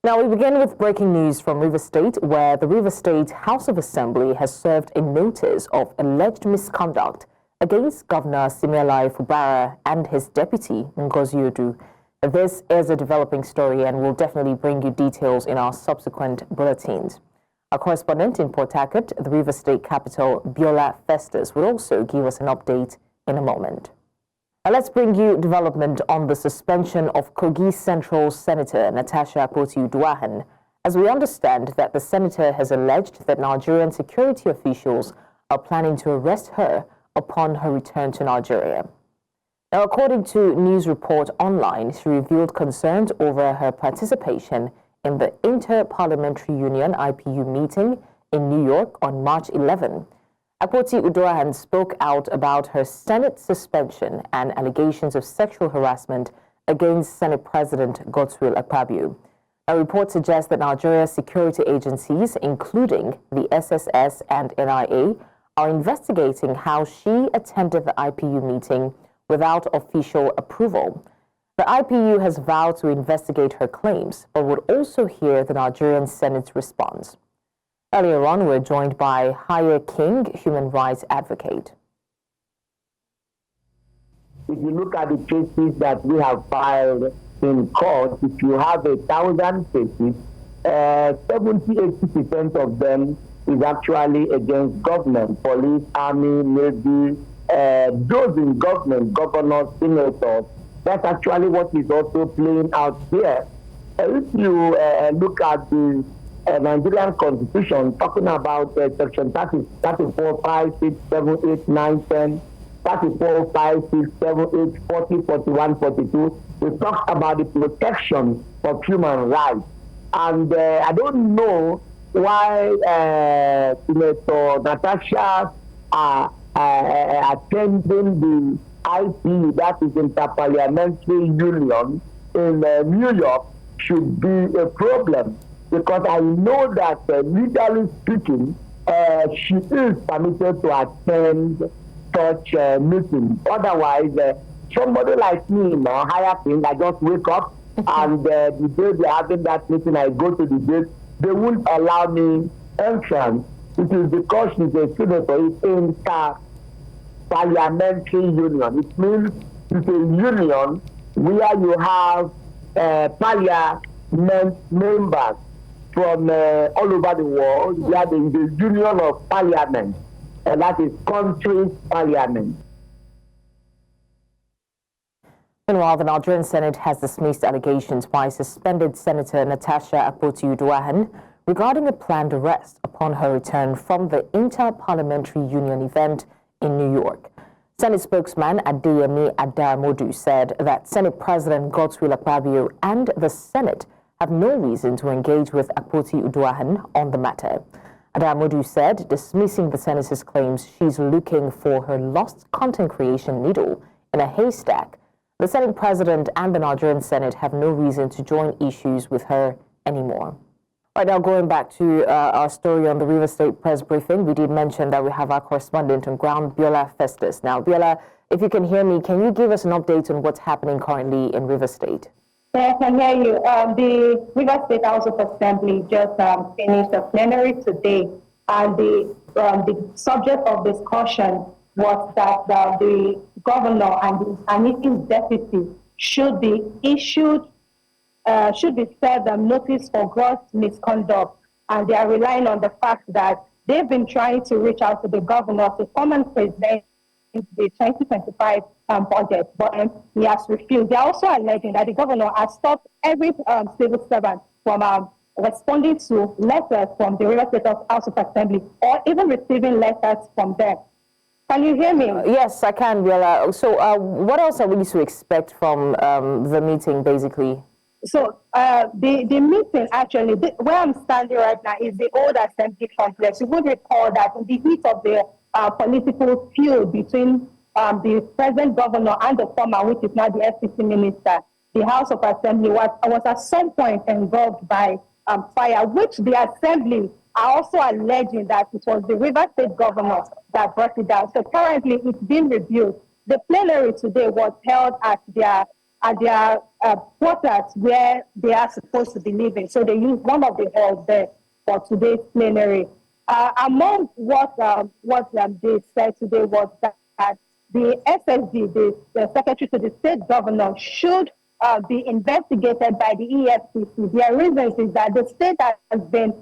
Now we begin with breaking news from Rivers State, where the Rivers State House of Assembly has served a notice of alleged misconduct against Governor Simeon Fubara and his deputy, Ngozi Odu. This is a developing story and we'll definitely bring you details in our subsequent bulletins. Our correspondent in Port Harcourt, the Rivers State capital, Biola Festus, will also give us an update in a moment. Now let's bring you development on the suspension of Kogi Central Senator Natasha Akpoti-Uduaghan, as we understand that the senator has alleged that Nigerian security officials are planning to arrest her upon her return to Nigeria. Now, according to news report online, she revealed concerns over her participation in the Inter-Parliamentary Union IPU meeting in New York on March 11. Akpoti-Uduaghan spoke out about her Senate suspension and allegations of sexual harassment against Senate President Godswill Akpabio. A report suggests that Nigeria's security agencies, including the SSS and NIA, are investigating how she attended the IPU meeting without official approval. The IPU has vowed to investigate her claims, but would also hear the Nigerian Senate's response. Earlier on, we're joined by Haya King, human rights advocate. If you look at the cases that we have filed in court, if you have 1,000 cases, 70–80% of them is actually against government, police, army, navy, those in government, governors, senators. That's actually what is also playing out here. If you look at the Nigerian Constitution, talking about section 34, 5, 6, 7, 8, 9, 10, 34, 5, 6, 7, 8, 40, 41, 42, we talk about the protection of human rights. And I don't know why Senator Natasha attending the IPU, that is Inter-Parliamentary Union in New York, should be a problem. Because I know that legally speaking, she is permitted to attend such meetings. Otherwise, somebody like me, higher thing, I just wake up and the day they're having that meeting, I go to the gate, they won't allow me entrance. It is because she's a senator, it's Inter-Parliamentary Union. It means it's a union where you have parliament members from all over the world. We are in the Union of Parliament, and that is country parliament. Meanwhile, the Nigerian Senate has dismissed allegations by suspended Senator Natasha Akpoti-Uduaghan regarding a planned arrest upon her return from the Inter-Parliamentary Union event in New York. Senate spokesman Adeyemi Adamodu said that Senate President Godswill Akpabio and the Senate have no reason to engage with Akpoti-Uduaghan on the matter. Adamodu said, dismissing the senator's claims she's looking for her lost content creation needle in a haystack, the Senate President and the Nigerian Senate have no reason to join issues with her anymore. Right now, going back to our story on the Rivers State press briefing, we did mention that we have our correspondent on ground, Biola Festus. Now, Biola, if you can hear me, can you give us an update on what's happening currently in Rivers State? I can hear you. The Rivers State House of Assembly just finished a plenary today, and the subject of discussion was that the governor and his deputy should be served a notice for gross misconduct, and they are relying on the fact that they've been trying to reach out to the governor to come and present the 2025 budget, but he has refused. They are also alleging that the governor has stopped every civil servant from responding to letters from the Rivers State House of Assembly or even receiving letters from them. Can you hear me? Yes, I can, Biola. So what else are we to expect from the meeting, basically? So the meeting, actually, where I'm standing right now is the old assembly complex. You would recall that in the heat of the political feud between the present governor and the former, which is now the FCC minister, the House of Assembly was at some point engulfed by fire, which the Assembly are also alleging that it was the Rivers State governor that brought it down. So currently it's been reviewed. The plenary today was held at their at their quarters where they are supposed to be living. So they use one of the halls there for today's plenary. Among what they said today was that the SSG, the Secretary to the State Governor, should be investigated by the EFCC. Their reasons is that the state has been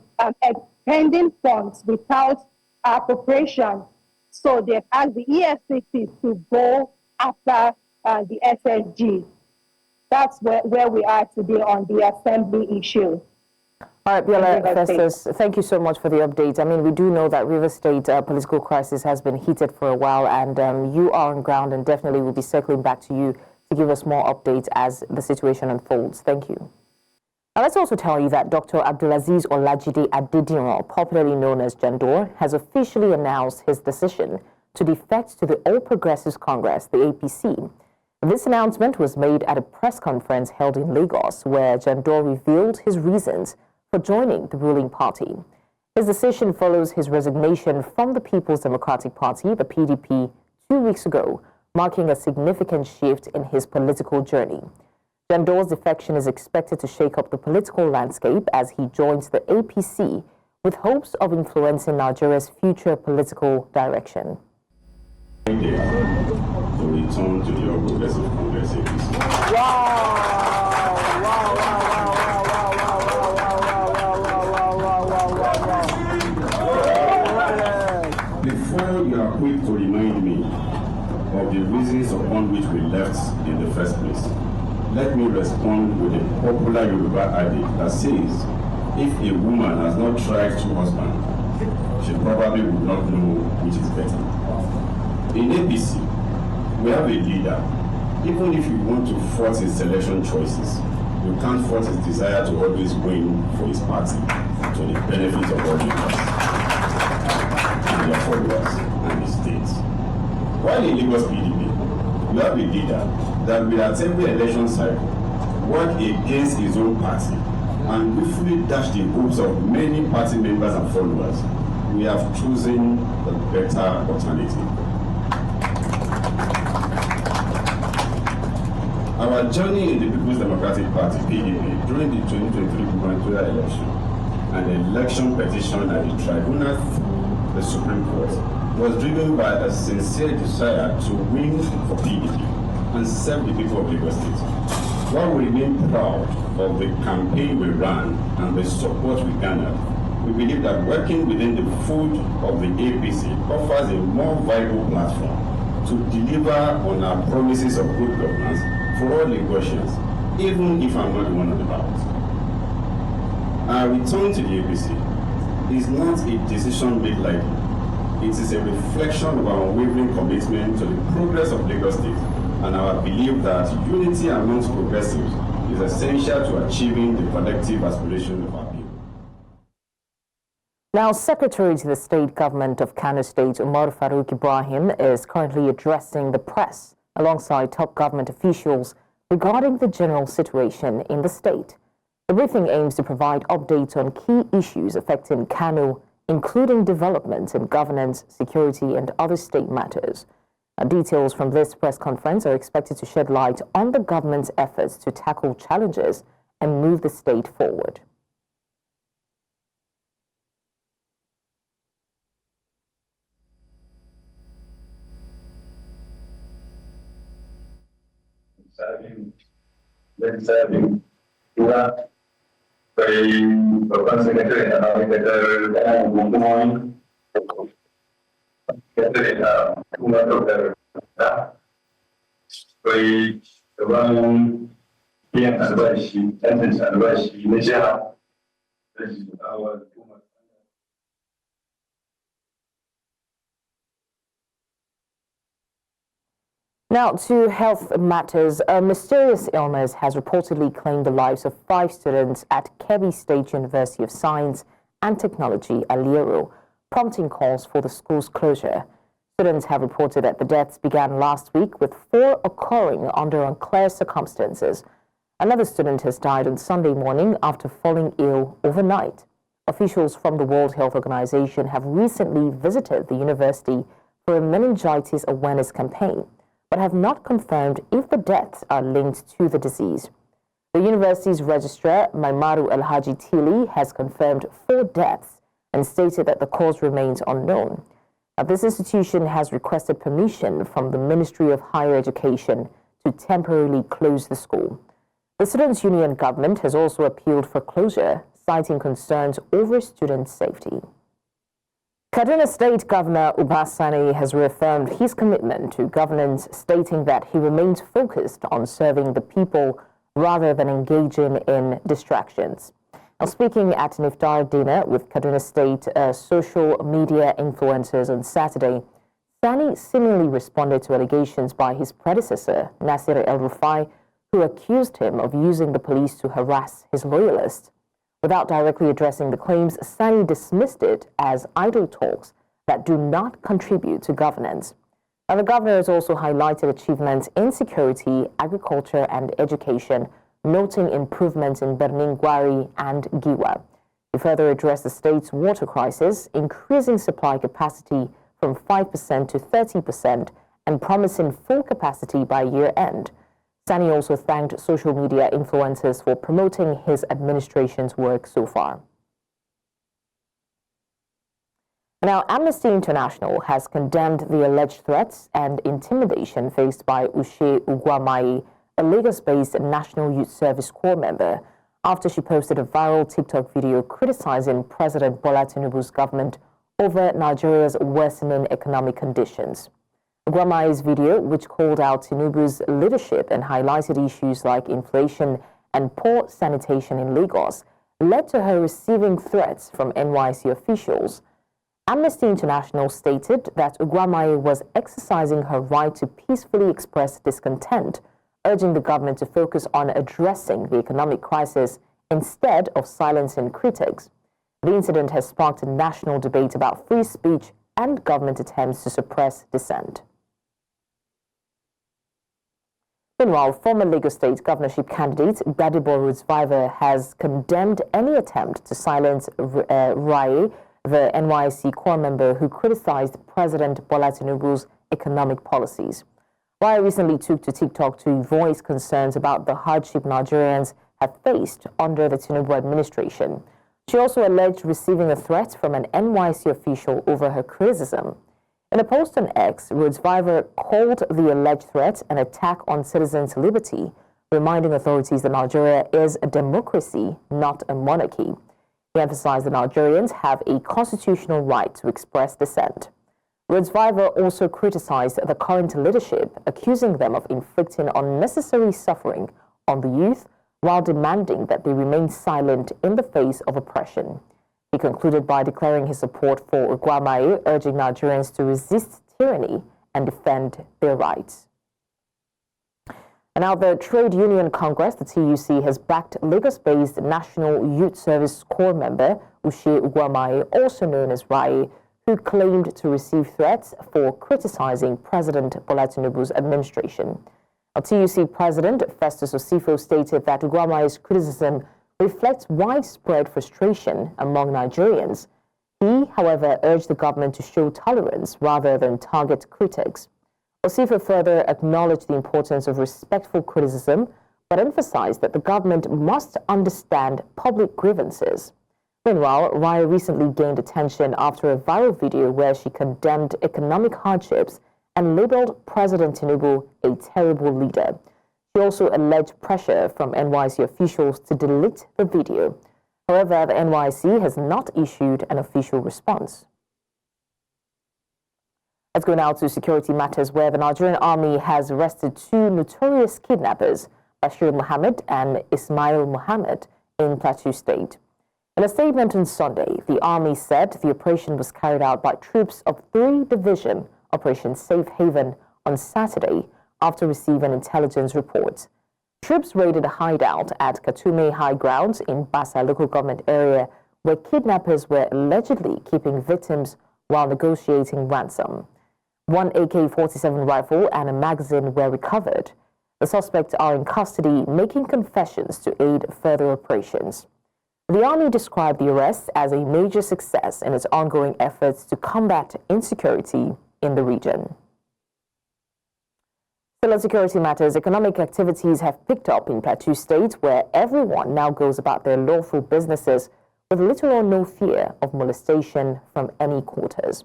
expending funds without appropriation. So they've asked the EFCC to go after the SSG. That's where we are today on the assembly issue. All right, Biola Festus, thank you so much for the update. I mean, we do know that Rivers State political crisis has been heated for a while, and you are on ground, and definitely we'll be circling back to you to give us more updates as the situation unfolds. Thank you. Now, let's also tell you that Dr. AbdulAzeez Olajide Adediran, popularly known as JANDOR, has officially announced his decision to defect to the All Progressives Congress, the APC. This announcement was made at a press conference held in Lagos, where JANDOR revealed his reasons for joining the ruling party. His decision follows his resignation from the People's Democratic Party, the PDP, 2 weeks ago, marking a significant shift in his political journey. JANDOR's defection is expected to shake up the political landscape as he joins the APC with hopes of influencing Nigeria's future political direction. To return to the All Progressive Congress APC. Before you are quick to remind me of the reasons upon which we left in the first place, let me respond with a popular Yoruba adage that says, if a woman has not tried two husbands, she probably would not know which is better. In APC, we have a leader. Even if you want to force his selection choices, you can't force his desire to always win for his party to the benefit of all leaders and their followers and the state. While in Lagos PDP, we have a leader that will at every election cycle work against his own party and willfully dash the hopes of many party members and followers. We have chosen the better alternative. Our journey in the People's Democratic Party, PDP, during the 2023 gubernatorial election and the election petition at the tribunal through the Supreme Court was driven by a sincere desire to win for PDP and serve the people of Lagos State. While we remain proud of the campaign we ran and the support we garnered, we believe that working within the fold of the APC offers a more viable platform to deliver on our promises of good governance for all Lagosians, even if I'm not the one on the ballot. Our return to the APC is not a decision made lightly. It is a reflection of our unwavering commitment to the progress of Lagos State and our belief that unity amongst progressives is essential to achieving the collective aspiration of our people. Now, Secretary to the State Government of Kano State, Umar Farouk Ibrahim, is currently addressing the press alongside top government officials regarding the general situation in the state. The briefing aims to provide updates on key issues affecting Kano, including development in governance, security, and other state matters. Details from this press conference are expected to shed light on the government's efforts to tackle challenges and move the state forward. Now, to health matters, a mysterious illness has reportedly claimed the lives of 5 students at Kebbi State University of Science and Technology, Aliero, prompting calls for the school's closure. Students have reported that the deaths began last week, with 4 occurring under unclear circumstances. Another student has died on Sunday morning after falling ill overnight. Officials from the World Health Organization have recently visited the university for a meningitis awareness campaign, but have not confirmed if the deaths are linked to the disease. The university's registrar, Maimaru Alhaji Tili, has confirmed 4 deaths and stated that the cause remains unknown. Now, this institution has requested permission from the Ministry of Higher Education to temporarily close the school. The Students' Union government has also appealed for closure, citing concerns over student safety. Kaduna State Governor Uba Sani has reaffirmed his commitment to governance, stating that he remains focused on serving the people rather than engaging in distractions. Now, speaking at an iftar dinner with Kaduna State social media influencers on Saturday, Sani seemingly responded to allegations by his predecessor, Nasir El-Rufai, who accused him of using the police to harass his loyalists. Without directly addressing the claims, Sani dismissed it as idle talks that do not contribute to governance. Now, the governor has also highlighted achievements in security, agriculture, and education, noting improvements in Birnin Gwari and Giwa. He further addressed the state's water crisis, increasing supply capacity from 5% to 30% and promising full capacity by year-end. Sani also thanked social media influencers for promoting his administration's work so far. Now, Amnesty International has condemned the alleged threats and intimidation faced by Ushe Ugwamai, a Lagos-based National Youth Service Corps member, after she posted a viral TikTok video criticizing President Bola Tinubu's government over Nigeria's worsening economic conditions. Ugwamai's video, which called out Tinubu's leadership and highlighted issues like inflation and poor sanitation in Lagos, led to her receiving threats from NYC officials. Amnesty International stated that Ugwamai was exercising her right to peacefully express discontent, urging the government to focus on addressing the economic crisis instead of silencing critics. The incident has sparked a national debate about free speech and government attempts to suppress dissent. Meanwhile, former Lagos State governorship candidate Gbadebo Roseviver has condemned any attempt to silence Rai, the NYC Corps member who criticized President Bola Tinubu's economic policies. Rai recently took to TikTok to voice concerns about the hardship Nigerians have faced under the Tinubu administration. She also alleged receiving a threat from an NYC official over her criticism. In a post on X, Roseviver called the alleged threat an attack on citizens' liberty, reminding authorities that Nigeria is a democracy, not a monarchy. He emphasized that Nigerians have a constitutional right to express dissent. Roseviver also criticized the current leadership, accusing them of inflicting unnecessary suffering on the youth while demanding that they remain silent in the face of oppression. He concluded by declaring his support for Ugwamai, urging Nigerians to resist tyranny and defend their rights. And now the Trade Union Congress, the TUC, has backed Lagos-based National Youth Service Corps member Ushe Ugwamai, also known as Rai, who claimed to receive threats for criticizing President Bola Tinubu's administration. TUC President Festus Osifo stated that Ugwamai's criticism reflects widespread frustration among Nigerians. He, however, urged the government to show tolerance rather than target critics. Osifo further acknowledged the importance of respectful criticism, but emphasized that the government must understand public grievances. Meanwhile, Raya recently gained attention after a viral video where she condemned economic hardships and labeled President Tinubu a terrible leader. She also alleged pressure from NYC officials to delete the video. However, the NYC has not issued an official response. Let's go now to security matters, where the Nigerian Army has arrested 2 notorious kidnappers, Bashir Mohammed and Ismail Mohammed, in Plateau State. In a statement on Sunday, the Army said the operation was carried out by troops of 3 Division Operation Safe Haven on Saturday after receiving intelligence reports. Troops raided a hideout at Katume High Grounds in Basa local government area where kidnappers were allegedly keeping victims while negotiating ransom. 1 AK-47 rifle and a magazine were recovered. The suspects are in custody, making confessions to aid further operations. The Army described the arrest as a major success in its ongoing efforts to combat insecurity in the region. Still on security matters, economic activities have picked up in Plateau State, where everyone now goes about their lawful businesses with little or no fear of molestation from any quarters.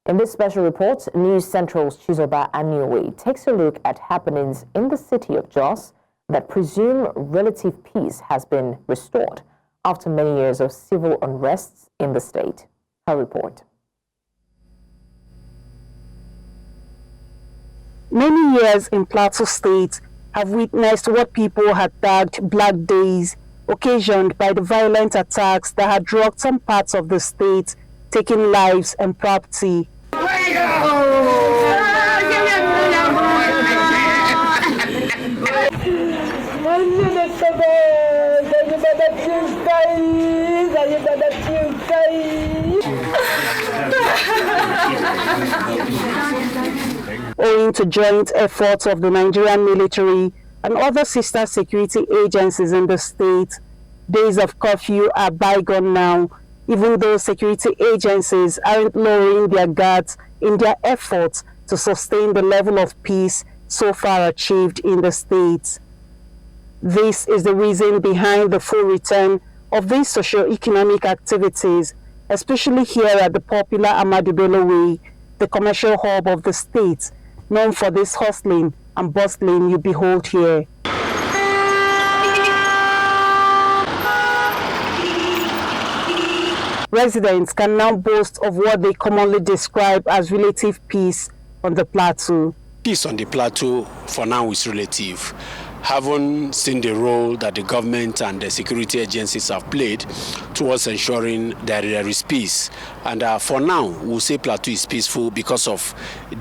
In this special report, News Central's Chizoba Anyowe takes a look at happenings in the city of Jos that presume relative peace has been restored after many years of civil unrest in the state. Her report. Many years in Plateau State have witnessed what people had tagged Black Days, occasioned by the violent attacks that had rocked some parts of the state, taking lives and property. Owing to joint efforts of the Nigerian military and other sister security agencies in the state, days of curfew are bygone now, even though security agencies aren't lowering their guards in their efforts to sustain the level of peace so far achieved in the state. This is the reason behind the full return of these socio-economic activities, especially here at the popular Ahmadu Bello Way, the commercial hub of the state, known for this hustling and bustling you behold here. Residents can now boast of what they commonly describe as relative peace on the plateau. Peace on the plateau for now is relative. Haven't seen the role that the government and the security agencies have played towards ensuring that there is peace. And for now, we'll say plateau is peaceful because of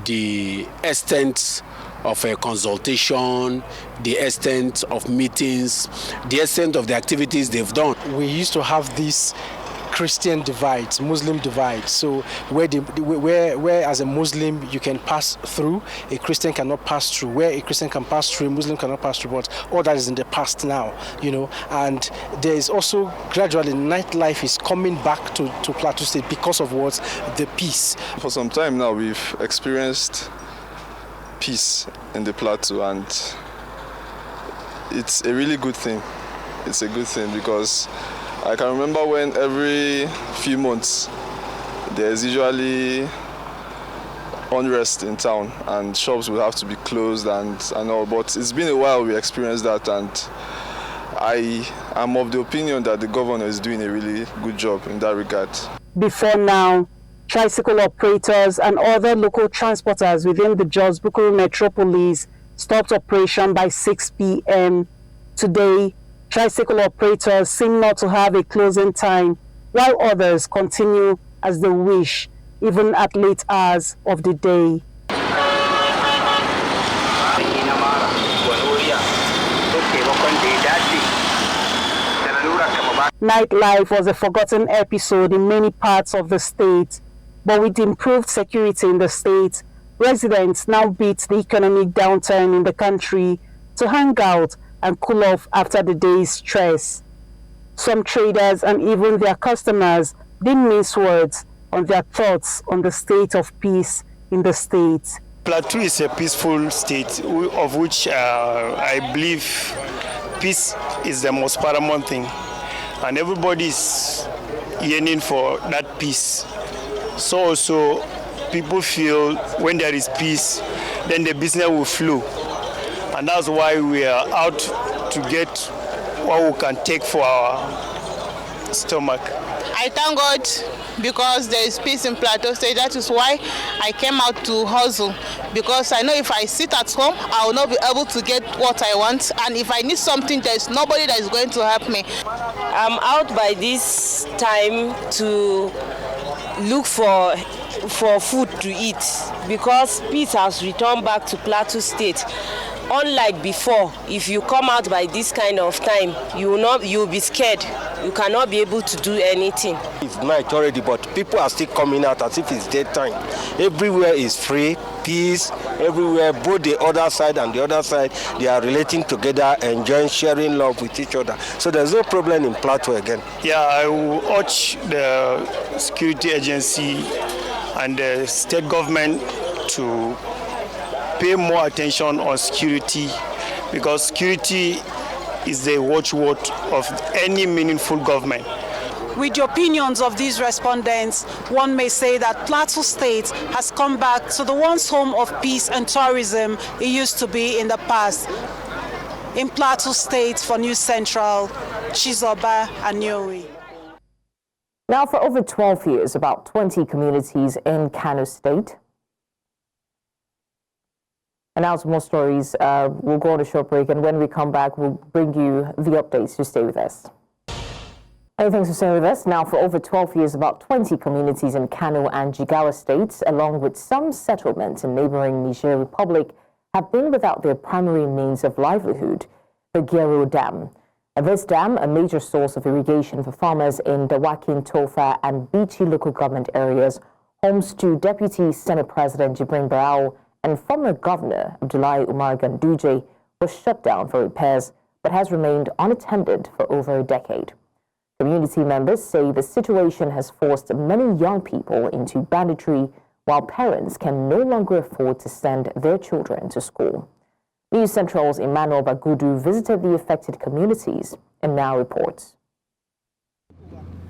the extent of a consultation, the extent of meetings, the extent of the activities they've done. We used to have this Christian divide, Muslim divide. So where as a Muslim you can pass through, a Christian cannot pass through. Where a Christian can pass through, a Muslim cannot pass through. But all that is in the past now, you know. And there is also gradually nightlife is coming back to Plateau State because of what? The peace. For some time now, we've experienced peace in the plateau, and it's a really good thing. It's a good thing because I can remember when every few months there's usually unrest in town and shops will have to be closed and all, but it's been a while we experienced that, and I am of the opinion that the governor is doing a really good job in that regard. Before now, tricycle operators and other local transporters within the Jos Bukuru metropolis stopped operation by 6 p.m. Today, tricycle operators seem not to have a closing time, while others continue as they wish, even at late hours of the day. Nightlife was a forgotten episode in many parts of the state, but with improved security in the state, residents now beat the economic downturn in the country to hang out and cool off after the day's stress. Some traders and even their customers didn't mince words on their thoughts on the state of peace in the state. Plateau is a peaceful state of which I believe peace is the most paramount thing, and everybody is yearning for that peace. So also people feel when there is peace, then the business will flow. And that's why we are out to get what we can take for our stomach. I thank God because there is peace in Plateau State. That is why I came out to hustle, because I know if I sit at home, I will not be able to get what I want. And if I need something, there is nobody that is going to help me. I'm out by this time to look for food to eat because peace has returned back to Plateau State. Unlike before, if you come out by this kind of time, you'll be scared. You cannot be able to do anything. It's night already, but people are still coming out as if it's daytime. Everywhere is free, peace, everywhere, both the other side and the other side, they are relating together, enjoying, sharing love with each other. So there's no problem in Plateau again. Yeah, I will urge the security agency and the state government to pay more attention on security, because security is the watchword of any meaningful government. With the opinions of these respondents, one may say that Plateau State has come back to the once home of peace and tourism it used to be in the past. In Plateau State, for News Central, Chizoba Anyowi. Now, for over 12 years, about 20 communities in Kano State. And now some more stories. We'll go on a short break, and when we come back, we'll bring you the updates. So stay with us. Hey, thanks for staying with us. Now, for over 12 years, about 20 communities in Kano and Jigawa states, along with some settlements in neighboring Niger Republic, have been without their primary means of livelihood, the Gero Dam. This dam, a major source of irrigation for farmers in Dawakin, Tofa, and Bichi local government areas, homes to Deputy Senate President Jibrin Barau and former Governor Abdullahi Umar Ganduje, was shut down for repairs but has remained unattended for over a decade. Community members say the situation has forced many young people into banditry, while parents can no longer afford to send their children to school. News Central's Emmanuel Bagudu visited the affected communities and now reports.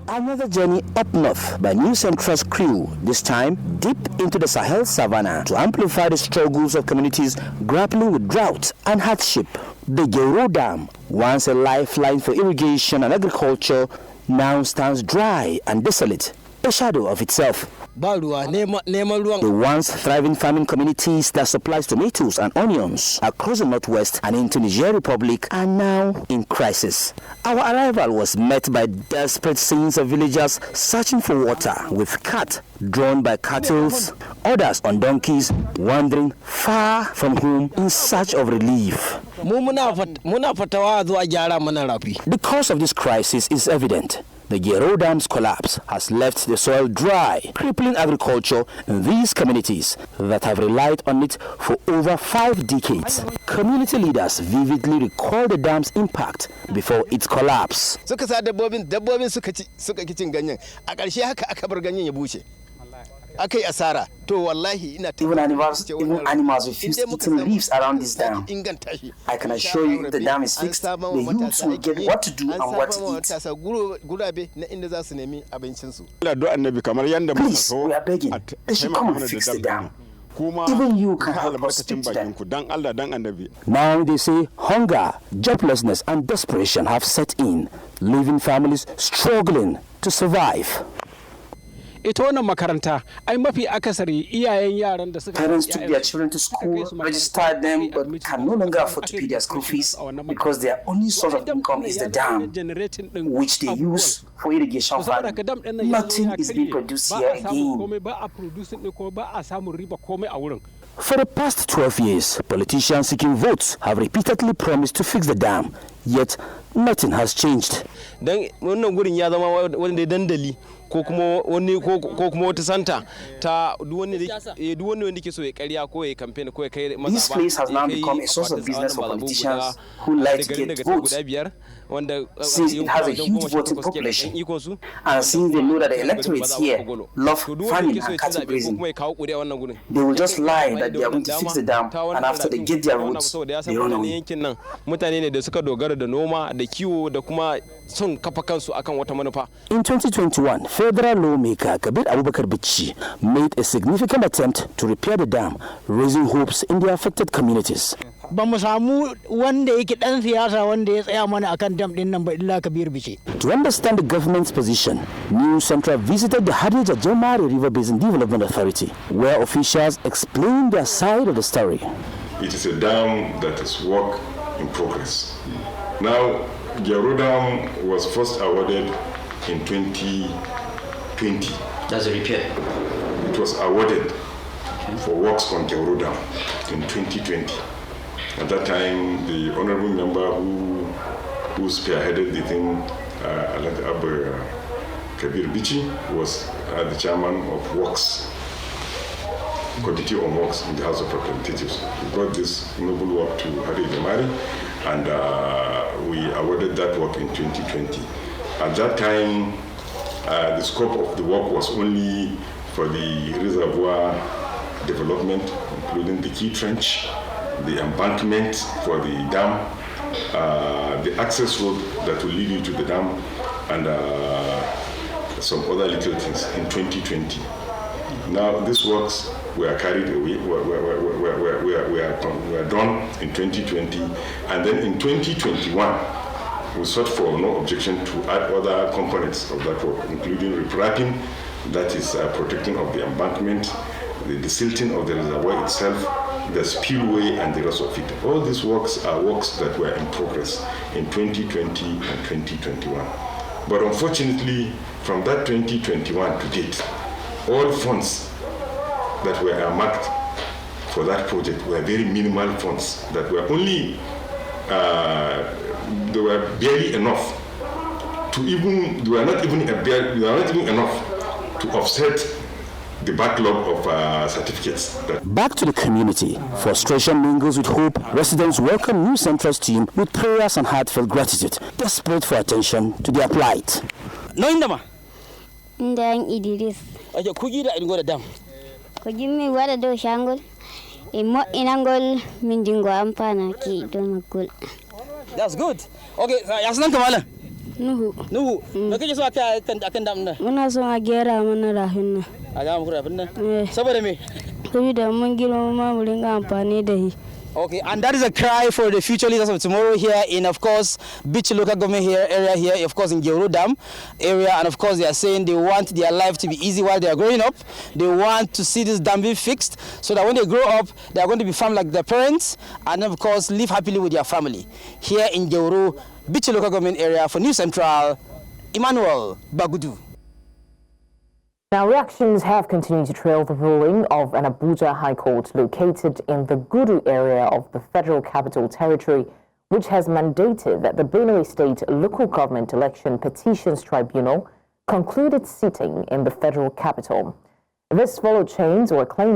Another journey up north by News Central's crew, this time deep into the Sahel savannah to amplify the struggles of communities grappling with drought and hardship. The Gero Dam, once a lifeline for irrigation and agriculture, now stands dry and desolate, a shadow of itself. The once thriving farming communities that supplies tomatoes and onions across the northwest and into Niger Republic are now in crisis. Our arrival was met by desperate scenes of villagers searching for water, with carts drawn by cattle, others on donkeys, wandering far from home in search of relief. The cause of this crisis is evident. The Gero Dam's collapse has left the soil dry, crippling agriculture in these communities that have relied on it for over 5 decades. Community leaders vividly recall the dam's impact before its collapse. Even animals refuse eating leaves around this dam. I can assure you, if the dam is fixed, the youths will get what to do and what to eat. Please, we are begging. They should come and fix the dam. Even you can help us speak to them. Now they say hunger, joblessness and desperation have set in, leaving families struggling to survive. Parents took their children to school, registered them, but can no longer afford to pay their school fees because their only source of income is the dam, which they use for irrigation farming. Nothing is being produced here again. For the past 12 years, politicians seeking votes have repeatedly promised to fix the dam, yet nothing has changed. This place has now become a source of business for politicians who like to get votes. Since it has a huge voting population, and since they know that the electorates here love farming and cattle grazing, they will just lie that they are going to fix the dam, and after they get their votes, they run away. In 2021, federal lawmaker Kabir Abubakar Bichi made a significant attempt to repair the dam, raising hopes in the affected communities. To understand the government's position, News Central visited the Hadija Jomari River Basin Development Authority, where officials explained their side of the story. It is a dam that is work in progress. Now, Gero Dam was first awarded in 2020. That's a repair. It was awarded for works on Gero Dam in 2020. At that time, the honorable member who spearheaded the thing, Kabir Bichi, was the chairman of Works, Committee on Works in the House of Representatives. We brought this noble work to Hari Jamari, and we awarded that work in 2020. At that time, the scope of the work was only for the reservoir development including the key trench, the embankment for the dam, the access road that will lead you to the dam, and some other little things in 2020. Now, these works were carried away, were done in 2020, and then in 2021, we sought for no objection to add other components of that work, including reprapping, that is protecting of the embankment, the desilting of the reservoir itself, the spillway, and the rest of it. All these works are works that were in progress in 2020 and 2021. But unfortunately, from that 2021 to date, all funds that were earmarked for that project were very minimal funds that were only, they were barely enough to even, they were not even enough to offset the backlog of certificates. Back to the community, frustration mingles with hope. Residents welcome New Central's team with prayers and heartfelt gratitude, desperate for attention to their plight. Noindama. Ndang Idris. Ajo kujira ingoda dam. Kujimi wada do shangol. Imo inangol mindingo ampana ki do magul. That's good. Okay, yasnan kamala. Nuhu. Nakaje so akan dam na. Muna so a gera mana rahinna. Aga mu kura finna. Saboda me? Saboda mun girma ma mu ringa amfani da shi. Okay, and that is a cry for the future leaders of tomorrow here in, of course, Beach local government area here, of course, in Gero Dam area. And of course, they are saying they want their life to be easy while they are growing up. They want to see this dam be fixed so that when they grow up, they are going to be farmed like their parents and, of course, live happily with their family. Here in Gero, Beach local government area for New Central, Emmanuel Bagudu. Now, reactions have continued to trail the ruling of an Abuja High Court located in the Gudu area of the Federal Capital Territory, which has mandated that the Benue State Local Government Election Petitions Tribunal conclude its sitting in the federal capital. This followed claims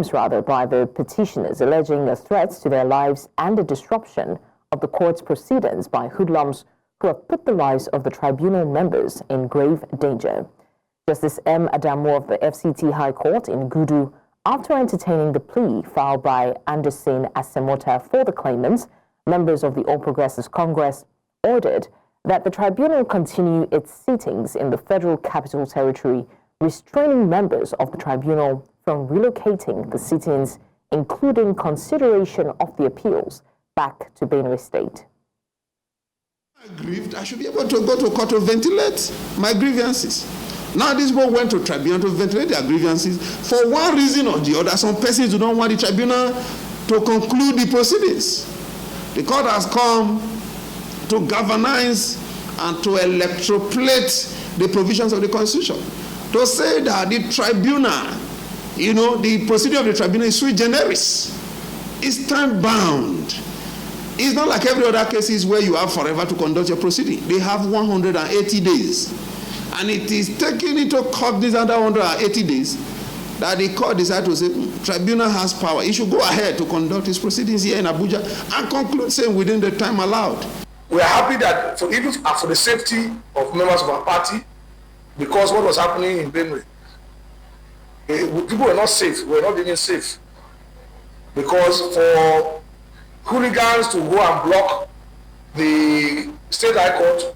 by the petitioners alleging a threat to their lives and a disruption of the court's proceedings by hoodlums who have put the lives of the tribunal members in grave danger. Justice M. Adamu of the FCT High Court in Gudu, after entertaining the plea filed by Anderson Asemota for the claimants, members of the All Progressives Congress, ordered that the tribunal continue its sittings in the Federal Capital Territory, restraining members of the tribunal from relocating the sittings, including consideration of the appeals back to Benue State. Aggrieved, I should be able to go to court to ventilate my grievances. Now this board went to tribunal to ventilate their grievances. For one reason or the other, some persons do not want the tribunal to conclude the proceedings. The court has come to galvanize and to electroplate the provisions of the Constitution. To say that the tribunal, the procedure of the tribunal is sui generis. It's time-bound. It's not like every other cases where you have forever to conduct your proceeding. They have 180 days. And it is taken into cognizance that 180 days that the court decided to say, tribunal has power. It should go ahead to conduct its proceedings here in Abuja and conclude same within the time allowed. We are happy that for the safety of members of our party, because what was happening in Benue, people were not safe. We were not even safe. Because for hooligans to go and block the state high court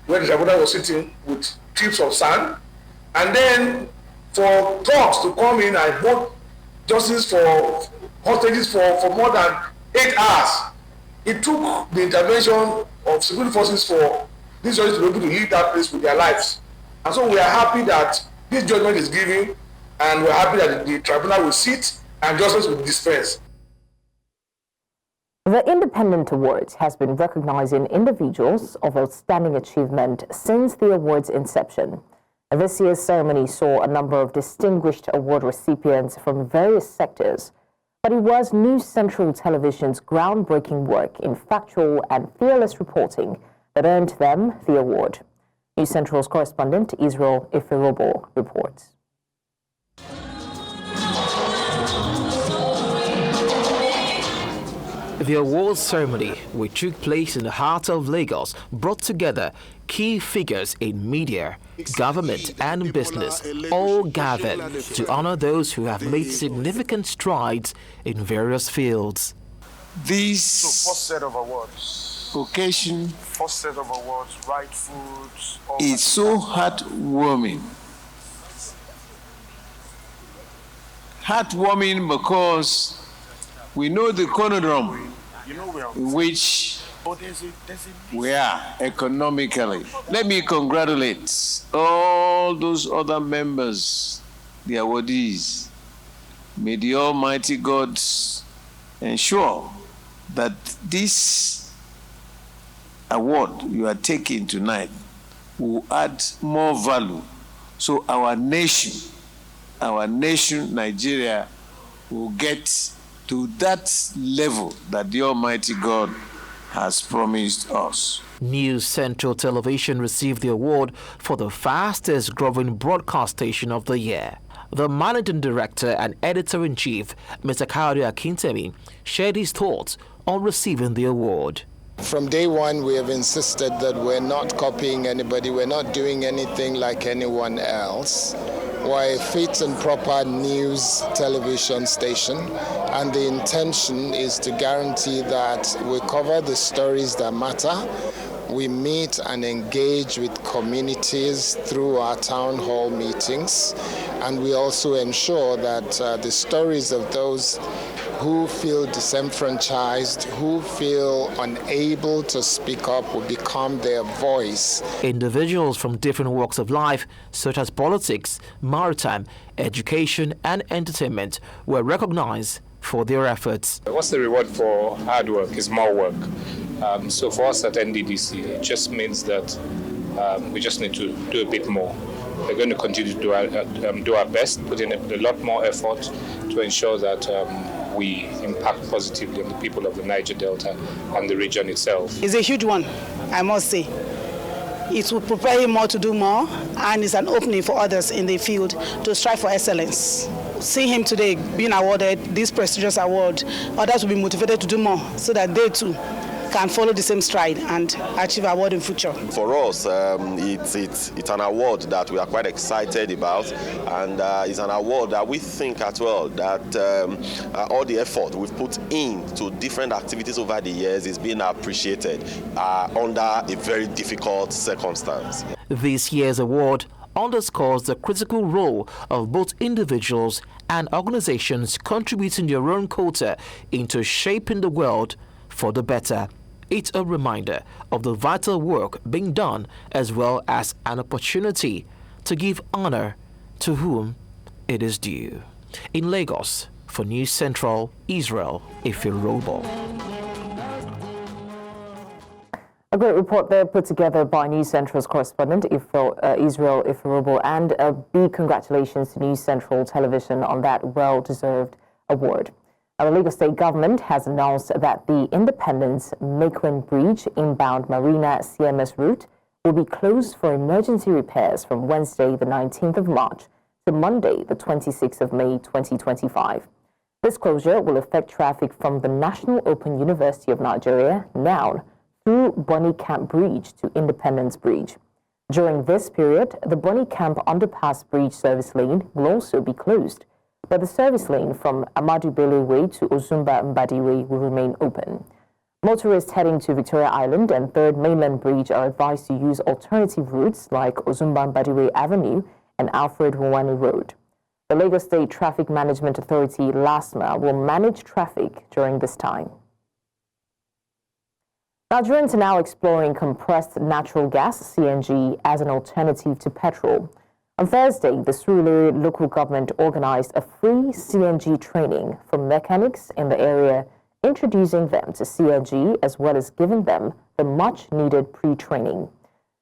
where the tribunal was sitting with trips of sand, and then for thugs to come in and hold justice for hostages for more than 8 hours. It took the intervention of security forces for these judges to be able to leave that place with their lives. And so we are happy that this judgment is given, and we're happy that the tribunal will sit and justice will be dispensed. The Independent Award has been recognizing individuals of outstanding achievement since the award's inception. This year's ceremony saw a number of distinguished award recipients from various sectors, but it was News Central Television's groundbreaking work in factual and fearless reporting that earned them the award. News Central's correspondent Israel Iferobo reports. The awards ceremony, which took place in the heart of Lagos, brought together key figures in media, government and business all gathered to honor those who have made significant strides in various fields. This first set of awards. occasion First set of awards, right foods. is so heartwarming. Heartwarming because we know the conundrum in which we are economically. Let me congratulate all those other members, the awardees. May the Almighty God ensure that this award you are taking tonight will add more value so our nation, Nigeria, will get to that level that the Almighty God has promised us. News Central Television received the award for the fastest growing broadcast station of the year. The managing director and editor-in-chief, Mr. Kayode Akintemi, shared his thoughts on receiving the award. From day one, we have insisted that we're not copying anybody, we're not doing anything like anyone else. We're a fit and proper news television station, and the intention is to guarantee that we cover the stories that matter. We meet and engage with communities through our town hall meetings, and we also ensure that the stories of those who feel disenfranchised, who feel unable to speak up, will become their voice. Individuals from different walks of life, such as politics, maritime, education, and entertainment, were recognized for their efforts. What's the reward for hard work is more work. So for us at NDDC, it just means that we just need to do a bit more. We're going to continue to do our best, put in a lot more effort to ensure that we impact positively on the people of the Niger Delta and the region itself. It's a huge one, I must say. It will prepare him more to do more, and it's an opening for others in the field to strive for excellence. See him today being awarded this prestigious award, others will be motivated to do more so that they too can follow the same stride and achieve award in future. For us, it's an award that we are quite excited about, and it's an award that we think as well that all the effort we've put into different activities over the years is being appreciated under a very difficult circumstance. This year's award underscores the critical role of both individuals and organizations contributing their own quota into shaping the world for the better. It's a reminder of the vital work being done, as well as an opportunity to give honor to whom it is due. In Lagos, for News Central, Israel Ifirobo. A great report there put together by News Central's correspondent, Israel Ifirobo, and a big congratulations to News Central Television on that well-deserved award. The Lagos State government has announced that the Independence Mekwen Bridge inbound Marina CMS route will be closed for emergency repairs from Wednesday, the 19th of March to Monday, the 26th of May, 2025. This closure will affect traffic from the National Open University of Nigeria, NOUN, through Bonny Camp Bridge to Independence Bridge. During this period, the Bonny Camp Underpass Bridge service lane will also be closed, but the service lane from Amadu Bello Way to Ozumba Mbadi Way will remain open. Motorists heading to Victoria Island and 3rd Mainland Bridge are advised to use alternative routes like Ozumba Mbadi Way Avenue and Alfred Nwani Road. The Lagos State Traffic Management Authority, LASMA, will manage traffic during this time. Nigerians are now exploring compressed natural gas, CNG, as an alternative to petrol. On Thursday, the Surulere local government organized a free CNG training for mechanics in the area, introducing them to CNG as well as giving them the much-needed pre-training.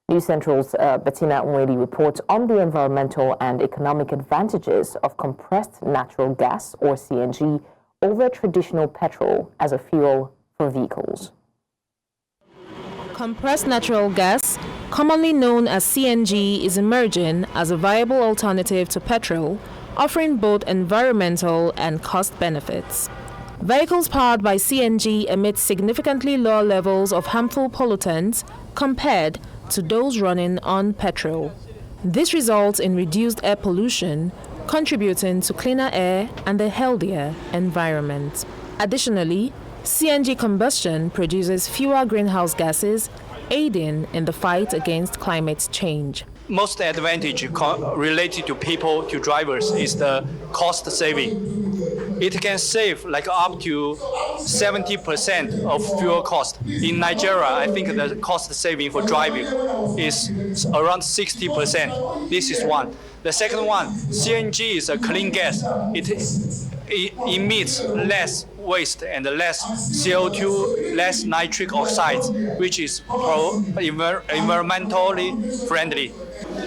News Central's Bettina Nwedi reports on the environmental and economic advantages of compressed natural gas, or CNG, over traditional petrol as a fuel for vehicles. Compressed natural gas, commonly known as CNG, is emerging as a viable alternative to petrol, offering both environmental and cost benefits. Vehicles powered by CNG emit significantly lower levels of harmful pollutants compared to those running on petrol. This results in reduced air pollution, contributing to cleaner air and a healthier environment. Additionally, CNG combustion produces fewer greenhouse gases, aiding in the fight against climate change. Most advantage related to people, to drivers, is the cost saving. It can save like up to 70% of fuel cost. In Nigeria, I think the cost saving for driving is around 60%. This is one. The second one, CNG is a clean gas. It emits less waste and less CO2, less nitric oxides, which is environmentally friendly.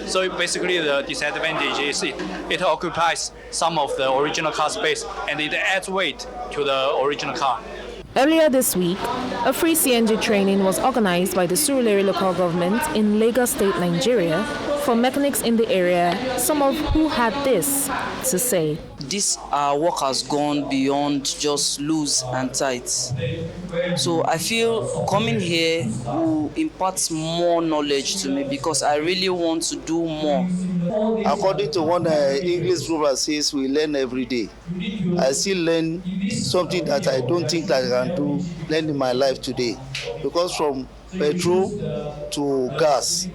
So basically the disadvantage is it occupies some of the original car space and it adds weight to the original car. Earlier this week, a free CNG training was organized by the Surulere local government in Lagos State, Nigeria, for mechanics in the area, some of who had this to say. This work has gone beyond just loose and tight. So I feel coming here will impart more knowledge to me because I really want to do more. According to one English proverb says, we learn every day. I still learn something that I don't think I can learn in my life today. Because from petrol to gas,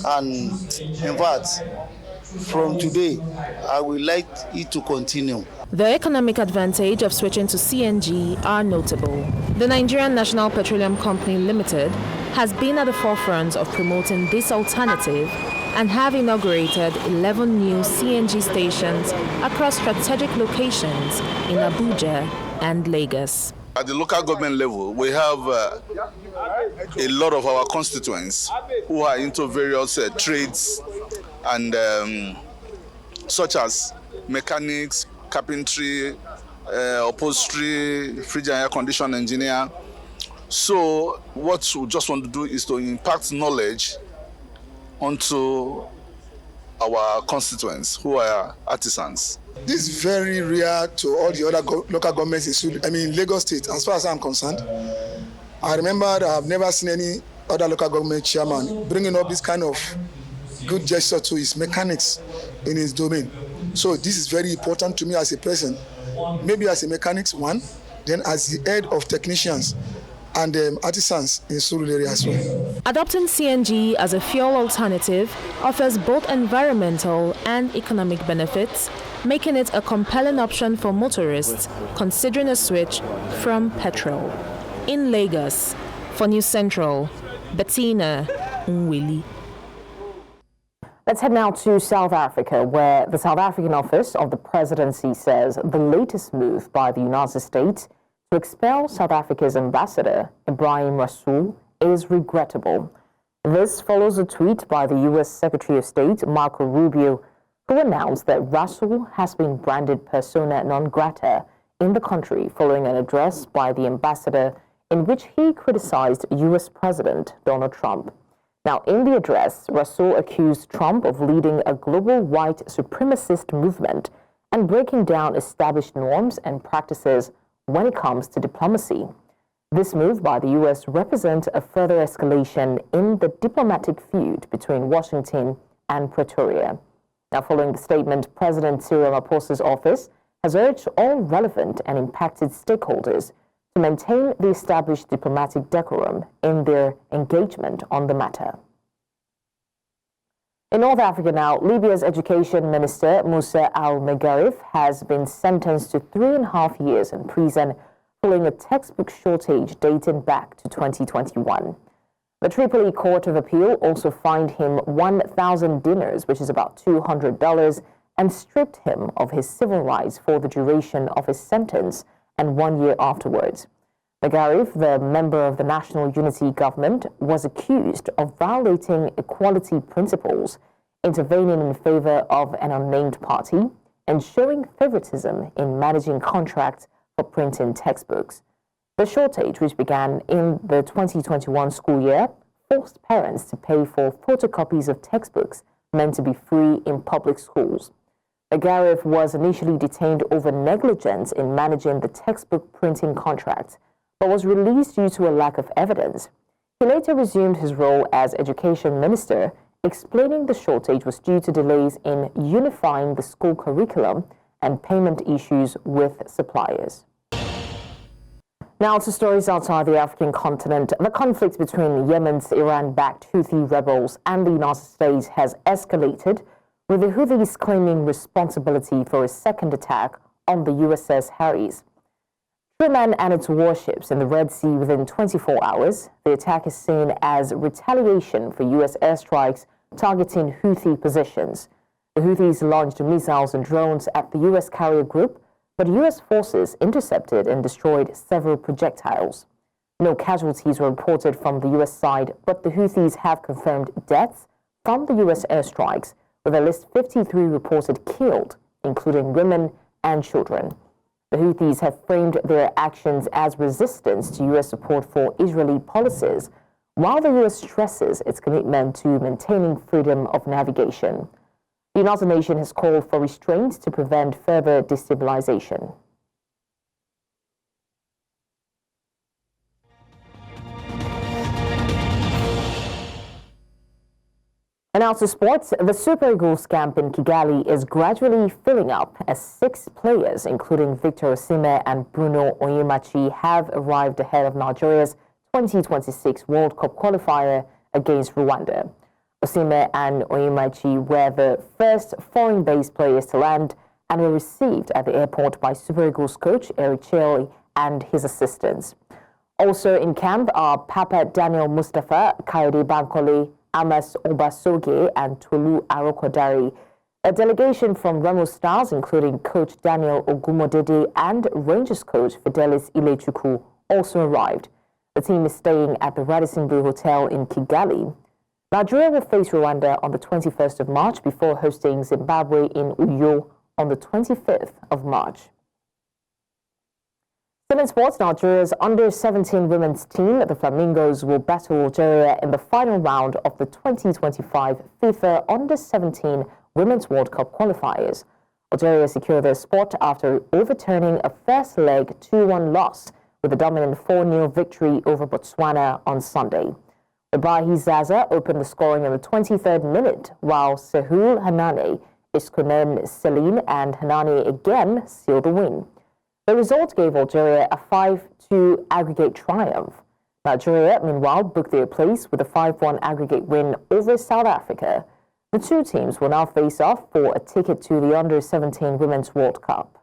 and in fact, from today, I would like it to continue. The economic advantage of switching to CNG are notable. The Nigerian National Petroleum Company Limited has been at the forefront of promoting this alternative and have inaugurated 11 new CNG stations across strategic locations in Abuja and Lagos. At the local government level, we have a lot of our constituents who are into various trades and such as mechanics, carpentry, upholstery, fridge and air condition engineer. So what we just want to do is to impact knowledge onto our constituents who are artisans. This is very rare to all the other local governments in Lagos State, as far as I'm concerned. I remember that I've never seen any other local government chairman bringing up this kind of good gesture to his mechanics in his domain. So this is very important to me as a person, maybe as a mechanics one, then as the head of technicians and artisans in Surulere as well. Adopting CNG as a fuel alternative offers both environmental and economic benefits, making it a compelling option for motorists considering a switch from petrol. In Lagos, for News Central, Bettina Nwili. Let's head now to South Africa, where the South African office of the presidency says the latest move by the United States to expel South Africa's ambassador, Ibrahim Rasool, is regrettable. This follows a tweet by the U.S. Secretary of State, Marco Rubio, who announced that Rasool has been branded persona non grata in the country following an address by the ambassador in which he criticized U.S. President Donald Trump. Now, in the address, Rasool accused Trump of leading a global white supremacist movement and breaking down established norms and practices when it comes to diplomacy. This move by the U.S. represents a further escalation in the diplomatic feud between Washington and Pretoria. Now, following the statement, President Cyril Ramaphosa's office has urged all relevant and impacted stakeholders to maintain the established diplomatic decorum in their engagement on the matter. In North Africa now, Libya's Education Minister Moussa Al-Megarif has been sentenced to 3.5 years in prison following a textbook shortage dating back to 2021. The Tripoli Court of Appeal also fined him 1,000 dinars, which is about $200, and stripped him of his civil rights for the duration of his sentence and 1 year afterwards. Megarif, the member of the National Unity Government, was accused of violating equality principles, intervening in favor of an unnamed party, and showing favoritism in managing contracts for printing textbooks. The shortage, which began in the 2021 school year, forced parents to pay for photocopies of textbooks meant to be free in public schools. Megarif was initially detained over negligence in managing the textbook printing contract, but was released due to a lack of evidence. He later resumed his role as education minister, explaining the shortage was due to delays in unifying the school curriculum and payment issues with suppliers. Now to stories outside the African continent. The conflict between Yemen's Iran-backed Houthi rebels and the United States has escalated, with the Houthis claiming responsibility for a second attack on the USS Harris. Crewmen and its warships in the Red Sea within 24 hours. The attack is seen as retaliation for U.S. airstrikes targeting Houthi positions. The Houthis launched missiles and drones at the U.S. carrier group, but U.S. forces intercepted and destroyed several projectiles. No casualties were reported from the U.S. side, but the Houthis have confirmed deaths from the U.S. airstrikes, with at least 53 reported killed, including women and children. The Houthis have framed their actions as resistance to U.S. support for Israeli policies, while the U.S. stresses its commitment to maintaining freedom of navigation. The United Nations has called for restraint to prevent further destabilization. And now to sports. The Super Eagles camp in Kigali is gradually filling up as 6 players, including Victor Osimhen and Bruno Onyemachi, have arrived ahead of Nigeria's 2026 World Cup qualifier against Rwanda. Osimhen and Onyemachi were the first foreign-based players to land and were received at the airport by Super Eagles coach Eric Chelle and his assistants. Also in camp are Papa Daniel Mustafa, Kayode Bankole, Amos Obasoge and Tolu Arokodare. A delegation from Remo Stars, including coach Daniel Ogumodede and Rangers coach Fidelis Ilechukwu, also arrived. The team is staying at the Radisson Blu Hotel in Kigali. Nigeria will face Rwanda on the 21st of March before hosting Zimbabwe in Uyo on the 25th of March. Still in sports, Nigeria's under-17 women's team, the Flamingos, will battle Algeria in the final round of the 2025 FIFA Under-17 Women's World Cup qualifiers. Algeria secured their spot after overturning a first leg 2-1 loss with a dominant 4-0 victory over Botswana on Sunday. Ibrahim Zaza opened the scoring in the 23rd minute, while Sehul Hanane, Iskonen Celine and Hanane again sealed the win. The result gave Algeria a 5-2 aggregate triumph. Nigeria, meanwhile, booked their place with a 5-1 aggregate win over South Africa. The two teams will now face off for a ticket to the Under-17 Women's World Cup.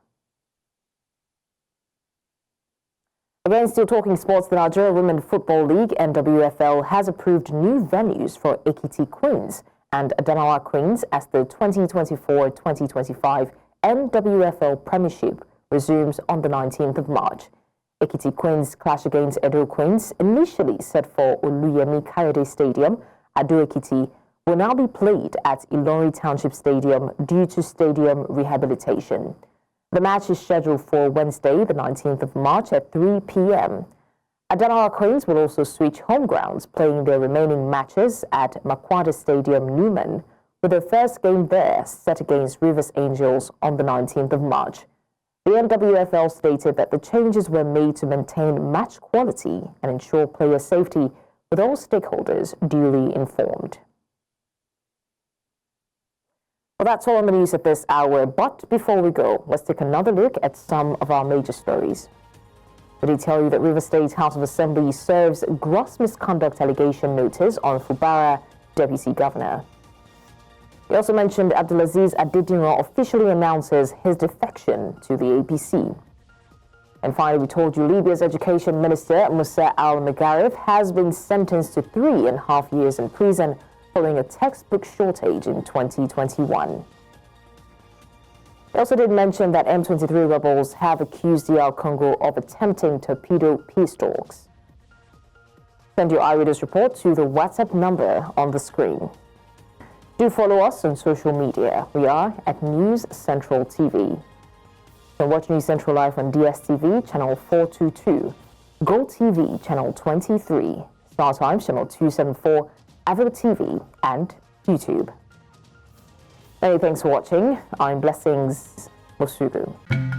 Again, still talking sports, the Nigeria Women Football League, NWFL, has approved new venues for Ekiti Queens and Adamawa Queens as the 2024-2025 NWFL Premiership resumes on the 19th of March. Ekiti Queens clash against Edo Queens, initially set for Oluyemi Kayode Stadium, Ado Ekiti, will now be played at Ilori Township Stadium due to stadium rehabilitation. The match is scheduled for Wednesday, the 19th of March at 3 p.m. Adamawa Queens will also switch home grounds, playing their remaining matches at Makwada Stadium, Newman, with their first game there set against Rivers Angels on the 19th of March. The NWFL stated that the changes were made to maintain match quality and ensure player safety, with all stakeholders duly informed. Well, that's all on the news at this hour, but before we go, let's take another look at some of our major stories. We did tell you that Rivers State House of Assembly serves gross misconduct allegation notice on Fubara Deputy Governor. We also mentioned AbdulAzeez Adediran officially announces his defection to the APC. And finally, we told you Libya's Education Minister Musa Al-Magharib has been sentenced to 3.5 years in prison following a textbook shortage in 2021. We also did mention that M23 rebels have accused DR Congo of attempting torpedo peace talks. Send your eyewitness report to the WhatsApp number on the screen. Do follow us on social media. We are at News Central TV. You can watch News Central live on DSTV, channel 422, Gold TV, channel 23, Star Times, channel 274, Avid TV, and YouTube. Many thanks for watching. I'm Blessings Mosugu.